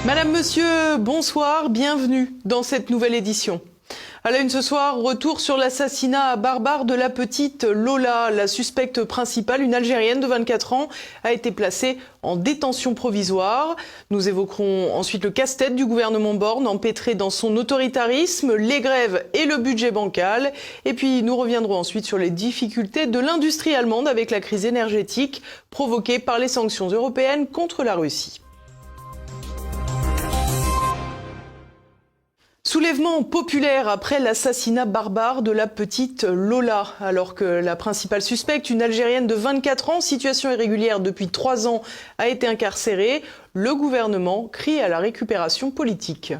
Madame, Monsieur, bonsoir, bienvenue dans cette nouvelle édition. À la une ce soir, retour sur l'assassinat barbare de la petite Lola. La suspecte principale, une Algérienne de 24 ans, a été placée en détention provisoire. Nous évoquerons ensuite le casse-tête du gouvernement Borne, empêtré dans son autoritarisme, les grèves et le budget bancal. Et puis nous reviendrons ensuite sur les difficultés de l'industrie allemande avec la crise énergétique provoquée par les sanctions européennes contre la Russie. Soulèvement populaire après l'assassinat barbare de la petite Lola. Alors que la principale suspecte, une Algérienne de 24 ans, situation irrégulière depuis 3 ans, a été incarcérée, le gouvernement crie à la récupération politique.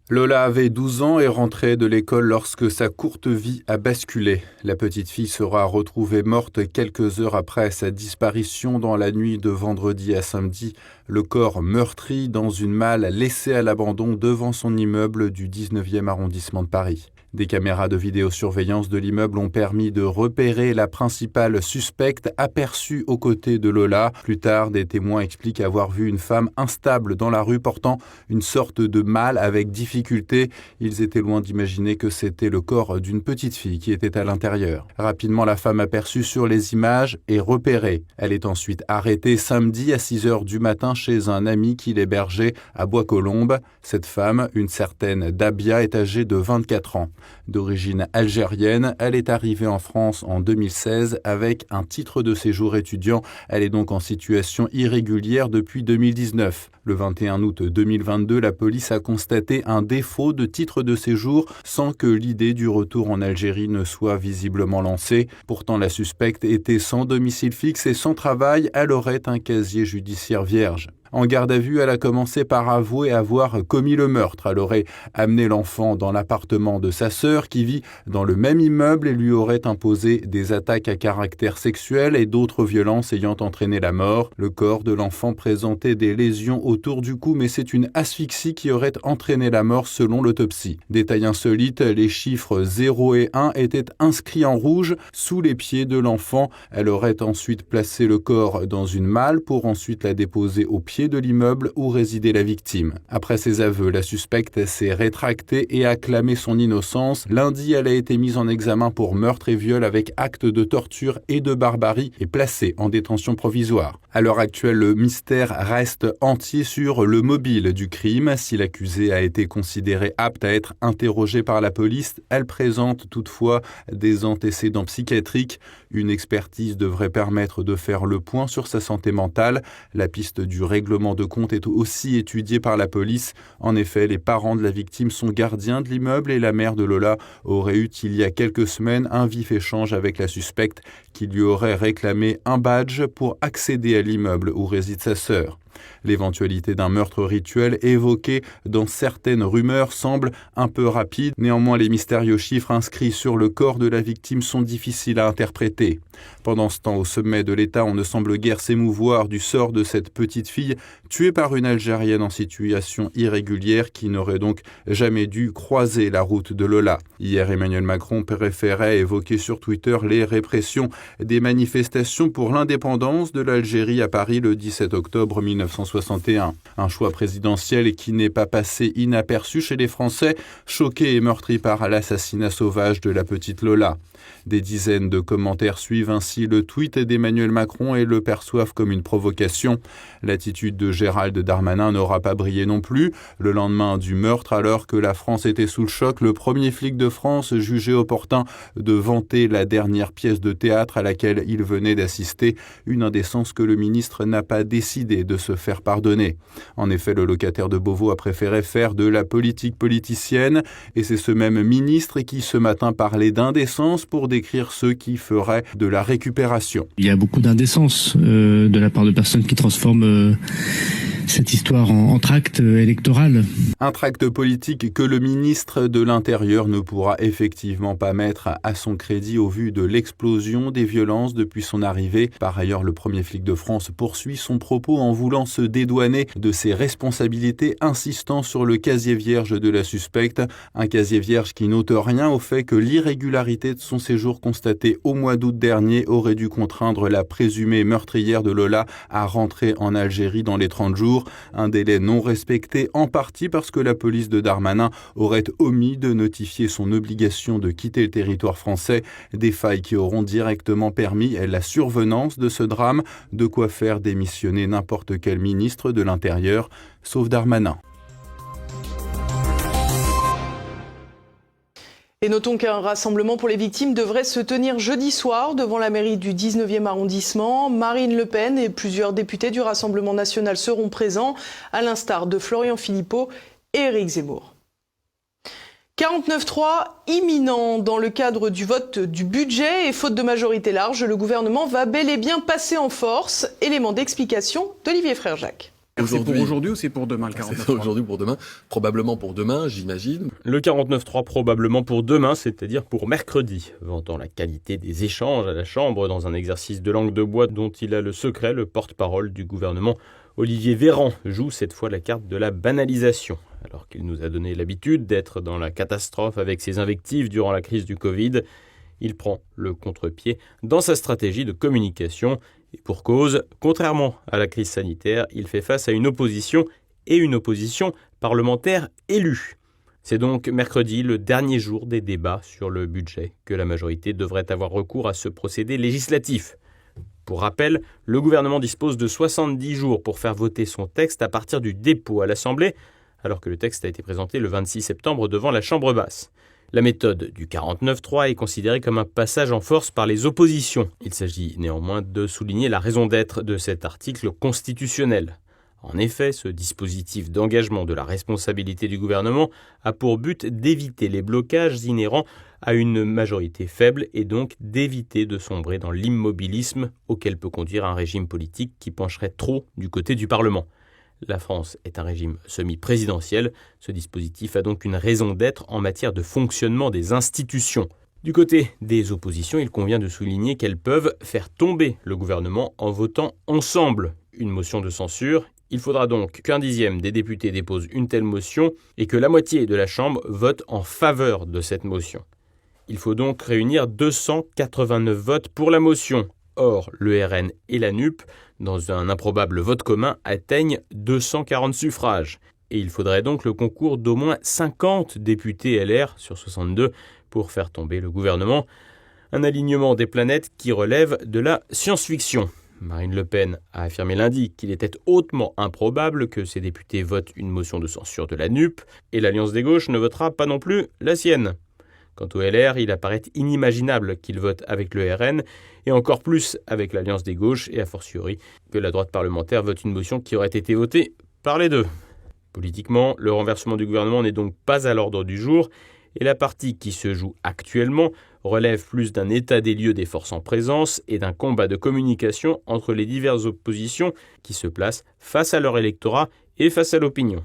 Lola avait 12 ans et rentrait de l'école lorsque sa courte vie a basculé. La petite fille sera retrouvée morte quelques heures après sa disparition dans la nuit de vendredi à samedi. Le corps meurtri dans une malle laissée à l'abandon devant son immeuble du 19e arrondissement de Paris. Des caméras de vidéosurveillance de l'immeuble ont permis de repérer la principale suspecte aperçue aux côtés de Lola. Plus tard, des témoins expliquent avoir vu une femme instable dans la rue portant une sorte de malle avec difficulté. Ils étaient loin d'imaginer que c'était le corps d'une petite fille qui était à l'intérieur. Rapidement, la femme aperçue sur les images est repérée. Elle est ensuite arrêtée samedi à 6h du matin chez un ami qui l'hébergeait à Bois-Colombes. Cette femme, une certaine Dabia, est âgée de 24 ans. D'origine algérienne, elle est arrivée en France en 2016 avec un titre de séjour étudiant. Elle est donc en situation irrégulière depuis 2019. Le 21 août 2022, la police a constaté un défaut de titre de séjour sans que l'idée du retour en Algérie ne soit visiblement lancée. Pourtant, la suspecte était sans domicile fixe et sans travail. Elle aurait un casier judiciaire vierge. En garde à vue, elle a commencé par avouer avoir commis le meurtre. Elle aurait amené l'enfant dans l'appartement de sa sœur qui vit dans le même immeuble et lui aurait imposé des attaques à caractère sexuel et d'autres violences ayant entraîné la mort. Le corps de l'enfant présentait des lésions autour du cou, mais c'est une asphyxie qui aurait entraîné la mort selon l'autopsie. Détail insolite, les chiffres 0 et 1 étaient inscrits en rouge sous les pieds de l'enfant. Elle aurait ensuite placé le corps dans une malle pour ensuite la déposer au pied de l'immeuble où résidait la victime. Après ses aveux, la suspecte s'est rétractée et a clamé son innocence. Lundi, elle a été mise en examen pour meurtre et viol avec acte de torture et de barbarie et placée en détention provisoire. À l'heure actuelle, le mystère reste entier sur le mobile du crime. Si l'accusée a été considérée apte à être interrogée par la police, elle présente toutefois des antécédents psychiatriques. Une expertise devrait permettre de faire le point sur sa santé mentale. La piste du règlement de compte est aussi étudié par la police. En effet, les parents de la victime sont gardiens de l'immeuble et la mère de Lola aurait eu il y a quelques semaines un vif échange avec la suspecte qui lui aurait réclamé un badge pour accéder à l'immeuble où réside sa sœur. L'éventualité d'un meurtre rituel évoqué dans certaines rumeurs semble un peu rapide. Néanmoins, les mystérieux chiffres inscrits sur le corps de la victime sont difficiles à interpréter. Pendant ce temps, au sommet de l'État, on ne semble guère s'émouvoir du sort de cette petite fille tuée par une Algérienne en situation irrégulière qui n'aurait donc jamais dû croiser la route de Lola. Hier, Emmanuel Macron préférait évoquer sur Twitter les répressions des manifestations pour l'indépendance de l'Algérie à Paris le 17 octobre 1961. Un choix présidentiel qui n'est pas passé inaperçu chez les Français, choqués et meurtris par l'assassinat sauvage de la petite Lola. Des dizaines de commentaires suivent ainsi le tweet d'Emmanuel Macron et le perçoivent comme une provocation. L'attitude de Gérald Darmanin n'aura pas brillé non plus. Le lendemain du meurtre, alors que la France était sous le choc, le premier flic de France jugeait opportun de vanter la dernière pièce de théâtre à laquelle il venait d'assister, une indécence que le ministre n'a pas décidé de se faire pardonner. En effet, le locataire de Beauvau a préféré faire de la politique politicienne et c'est ce même ministre qui ce matin parlait d'indécence pour décrire ceux qui feraient de la récupération. Il y a beaucoup d'indécence de la part de personnes qui transforment cette histoire en tract électoral. Un tract politique que le ministre de l'Intérieur ne pourra effectivement pas mettre à son crédit au vu de l'explosion des violences depuis son arrivée. Par ailleurs, le premier flic de France poursuit son propos en voulant se dédouaner de ses responsabilités, insistant sur le casier vierge de la suspecte. Un casier vierge qui n'ôte rien au fait que l'irrégularité de son séjour constaté au mois d'août dernier aurait dû contraindre la présumée meurtrière de Lola à rentrer en Algérie dans les 30 jours. jours, un délai non respecté en partie parce que la police de Darmanin aurait omis de notifier son obligation de quitter le territoire français, des failles qui auront directement permis la survenance de ce drame, de quoi faire démissionner n'importe quel ministre de l'Intérieur, sauf Darmanin. Et notons qu'un rassemblement pour les victimes devrait se tenir jeudi soir devant la mairie du 19e arrondissement. Marine Le Pen et plusieurs députés du Rassemblement national seront présents, à l'instar de Florian Philippot et Éric Zemmour. 49.3 imminent dans le cadre du vote du budget et faute de majorité large, le gouvernement va bel et bien passer en force. Élément d'explication d'Olivier Frère-Jacques. C'est pour aujourd'hui ou c'est pour demain le 49.3 ? C'est aujourd'hui pour demain, probablement pour demain, j'imagine. Le 49.3 probablement pour demain, c'est-à-dire pour mercredi, vantant la qualité des échanges à la Chambre dans un exercice de langue de bois dont il a le secret, le porte-parole du gouvernement. Olivier Véran joue cette fois la carte de la banalisation. Alors qu'il nous a donné l'habitude d'être dans la catastrophe avec ses invectives durant la crise du Covid, il prend le contre-pied dans sa stratégie de communication. Et pour cause, contrairement à la crise sanitaire, il fait face à une opposition et une opposition parlementaire élue. C'est donc mercredi, le dernier jour des débats sur le budget, que la majorité devrait avoir recours à ce procédé législatif. Pour rappel, le gouvernement dispose de 70 jours pour faire voter son texte à partir du dépôt à l'Assemblée, alors que le texte a été présenté le 26 septembre devant la Chambre basse. La méthode du 49.3 est considérée comme un passage en force par les oppositions. Il s'agit néanmoins de souligner la raison d'être de cet article constitutionnel. En effet, ce dispositif d'engagement de la responsabilité du gouvernement a pour but d'éviter les blocages inhérents à une majorité faible et donc d'éviter de sombrer dans l'immobilisme auquel peut conduire un régime politique qui pencherait trop du côté du Parlement. La France est un régime semi-présidentiel. Ce dispositif a donc une raison d'être en matière de fonctionnement des institutions. Du côté des oppositions, il convient de souligner qu'elles peuvent faire tomber le gouvernement en votant ensemble une motion de censure. Il faudra donc qu'un dixième des députés dépose une telle motion et que la moitié de la Chambre vote en faveur de cette motion. Il faut donc réunir 289 votes pour la motion. Or, le RN et la NUP, dans un improbable vote commun, atteignent 240 suffrages. Et il faudrait donc le concours d'au moins 50 députés LR sur 62 pour faire tomber le gouvernement. Un alignement des planètes qui relève de la science-fiction. Marine Le Pen a affirmé lundi qu'il était hautement improbable que ses députés votent une motion de censure de la NUP, et l'Alliance des gauches ne votera pas non plus la sienne. Quant au LR, il apparaît inimaginable qu'il vote avec le RN, et encore plus avec l'Alliance des gauches, et a fortiori que la droite parlementaire vote une motion qui aurait été votée par les deux. Politiquement, le renversement du gouvernement n'est donc pas à l'ordre du jour, et la partie qui se joue actuellement relève plus d'un état des lieux des forces en présence et d'un combat de communication entre les diverses oppositions qui se placent face à leur électorat et face à l'opinion.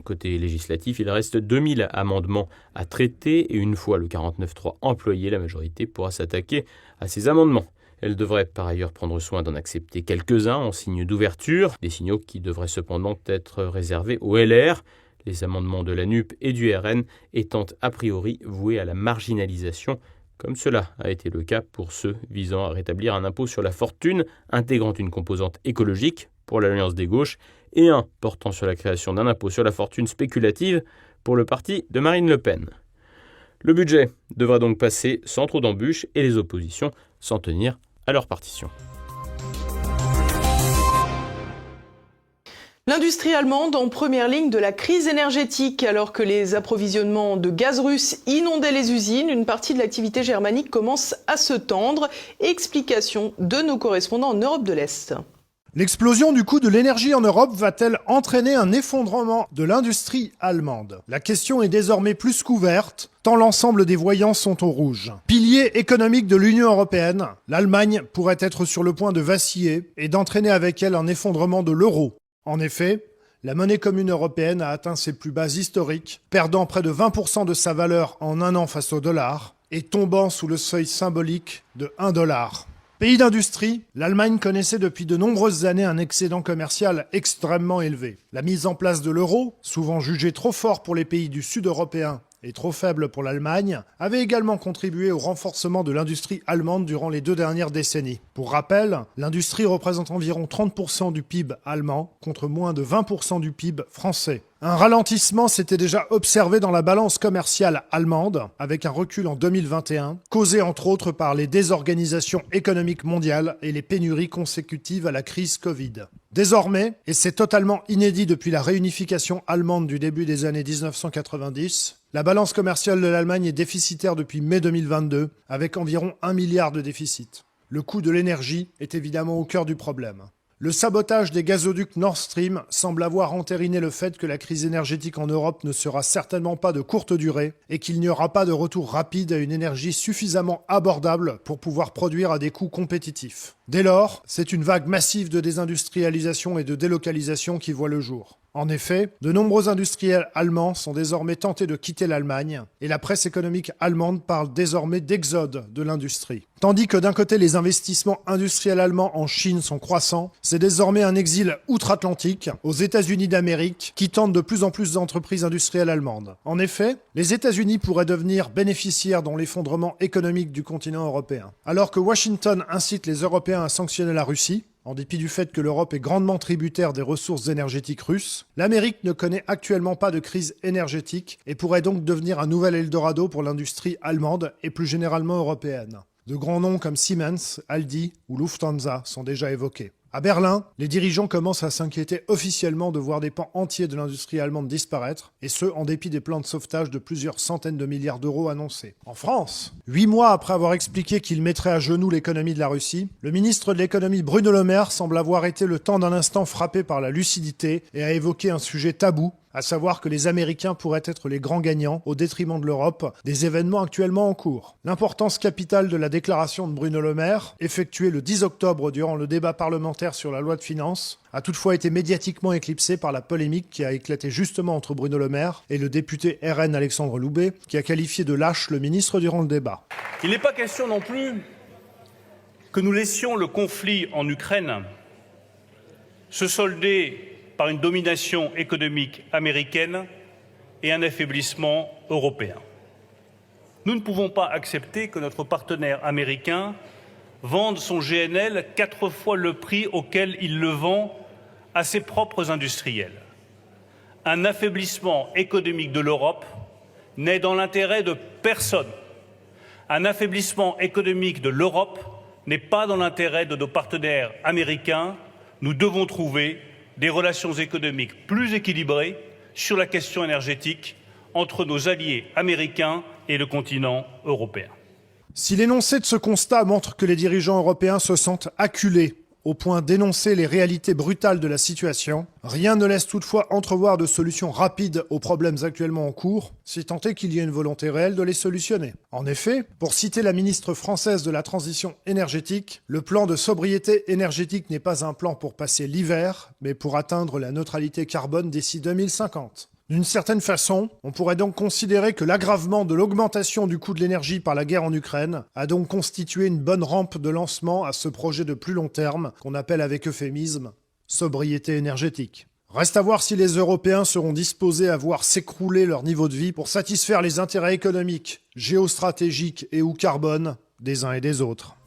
Côté législatif, il reste 2000 amendements à traiter et une fois le 49.3 employé, la majorité pourra s'attaquer à ces amendements. Elle devrait par ailleurs prendre soin d'en accepter quelques-uns en signe d'ouverture, des signaux qui devraient cependant être réservés aux LR, les amendements de la NUP et du RN étant a priori voués à la marginalisation, comme cela a été le cas pour ceux visant à rétablir un impôt sur la fortune intégrant une composante écologique pour l'Alliance des gauches et un portant sur la création d'un impôt sur la fortune spéculative pour le parti de Marine Le Pen. Le budget devra donc passer sans trop d'embûches et les oppositions s'en tenir à leur partition. L'industrie allemande en première ligne de la crise énergétique. Alors que les approvisionnements de gaz russe inondaient les usines, une partie de l'activité germanique commence à se tendre. Explication de nos correspondants en Europe de l'Est. L'explosion du coût de l'énergie en Europe va-t-elle entraîner un effondrement de l'industrie allemande ? La question est désormais plus qu'ouverte, tant l'ensemble des voyants sont au rouge. Pilier économique de l'Union européenne, l'Allemagne pourrait être sur le point de vaciller et d'entraîner avec elle un effondrement de l'euro. En effet, la monnaie commune européenne a atteint ses plus bas historiques, perdant près de 20% de sa valeur en un an face au dollar et tombant sous le seuil symbolique de 1 $. Pays d'industrie, l'Allemagne connaissait depuis de nombreuses années un excédent commercial extrêmement élevé. La mise en place de l'euro, souvent jugée trop fort pour les pays du sud européen et trop faible pour l'Allemagne, avait également contribué au renforcement de l'industrie allemande durant les 2 dernières décennies. Pour rappel, l'industrie représente environ 30% du PIB allemand, contre moins de 20% du PIB français. Un ralentissement s'était déjà observé dans la balance commerciale allemande, avec un recul en 2021, causé entre autres par les désorganisations économiques mondiales et les pénuries consécutives à la crise Covid. Désormais, et c'est totalement inédit depuis la réunification allemande du début des années 1990, la balance commerciale de l'Allemagne est déficitaire depuis mai 2022, avec environ 1 milliard de déficit. Le coût de l'énergie est évidemment au cœur du problème. Le sabotage des gazoducs Nord Stream semble avoir entériné le fait que la crise énergétique en Europe ne sera certainement pas de courte durée et qu'il n'y aura pas de retour rapide à une énergie suffisamment abordable pour pouvoir produire à des coûts compétitifs. Dès lors, c'est une vague massive de désindustrialisation et de délocalisation qui voit le jour. En effet, de nombreux industriels allemands sont désormais tentés de quitter l'Allemagne et la presse économique allemande parle désormais d'exode de l'industrie. Tandis que d'un côté les investissements industriels allemands en Chine sont croissants, c'est désormais un exil outre-Atlantique aux États-Unis d'Amérique qui tente de plus en plus d'entreprises industrielles allemandes. En effet, les États-Unis pourraient devenir bénéficiaires dans l'effondrement économique du continent européen. Alors que Washington incite les Européens à sanctionner la Russie, en dépit du fait que l'Europe est grandement tributaire des ressources énergétiques russes, l'Amérique ne connaît actuellement pas de crise énergétique et pourrait donc devenir un nouvel Eldorado pour l'industrie allemande et plus généralement européenne. De grands noms comme Siemens, Aldi ou Lufthansa sont déjà évoqués. À Berlin, les dirigeants commencent à s'inquiéter officiellement de voir des pans entiers de l'industrie allemande disparaître, et ce, en dépit des plans de sauvetage de plusieurs centaines de milliards d'euros annoncés. En France, 8 mois après avoir expliqué qu'il mettrait à genoux l'économie de la Russie, le ministre de l'économie Bruno Le Maire semble avoir été le temps d'un instant frappé par la lucidité et a évoqué un sujet tabou, à savoir que les Américains pourraient être les grands gagnants au détriment de l'Europe des événements actuellement en cours. L'importance capitale de la déclaration de Bruno Le Maire, effectuée le 10 octobre durant le débat parlementaire sur la loi de finances, a toutefois été médiatiquement éclipsée par la polémique qui a éclaté justement entre Bruno Le Maire et le député RN Alexandre Loubet, qui a qualifié de lâche le ministre durant le débat. Il n'est pas question non plus que nous laissions le conflit en Ukraine se solder par une domination économique américaine et un affaiblissement européen. Nous ne pouvons pas accepter que notre partenaire américain vende son GNL 4 fois le prix auquel il le vend à ses propres industriels. Un affaiblissement économique de l'Europe n'est dans l'intérêt de personne. Un affaiblissement économique de l'Europe n'est pas dans l'intérêt de nos partenaires américains. Nous devons trouver des relations économiques plus équilibrées sur la question énergétique entre nos alliés américains et le continent européen. Si l'énoncé de ce constat montre que les dirigeants européens se sentent acculés au point d'énoncer les réalités brutales de la situation, rien ne laisse toutefois entrevoir de solutions rapides aux problèmes actuellement en cours, si tant est qu'il y ait une volonté réelle de les solutionner. En effet, pour citer la ministre française de la Transition énergétique, le plan de sobriété énergétique n'est pas un plan pour passer l'hiver, mais pour atteindre la neutralité carbone d'ici 2050. D'une certaine façon, on pourrait donc considérer que l'aggravement de l'augmentation du coût de l'énergie par la guerre en Ukraine a donc constitué une bonne rampe de lancement à ce projet de plus long terme qu'on appelle avec euphémisme « sobriété énergétique ». Reste à voir si les Européens seront disposés à voir s'écrouler leur niveau de vie pour satisfaire les intérêts économiques, géostratégiques et ou carbone des uns et des autres.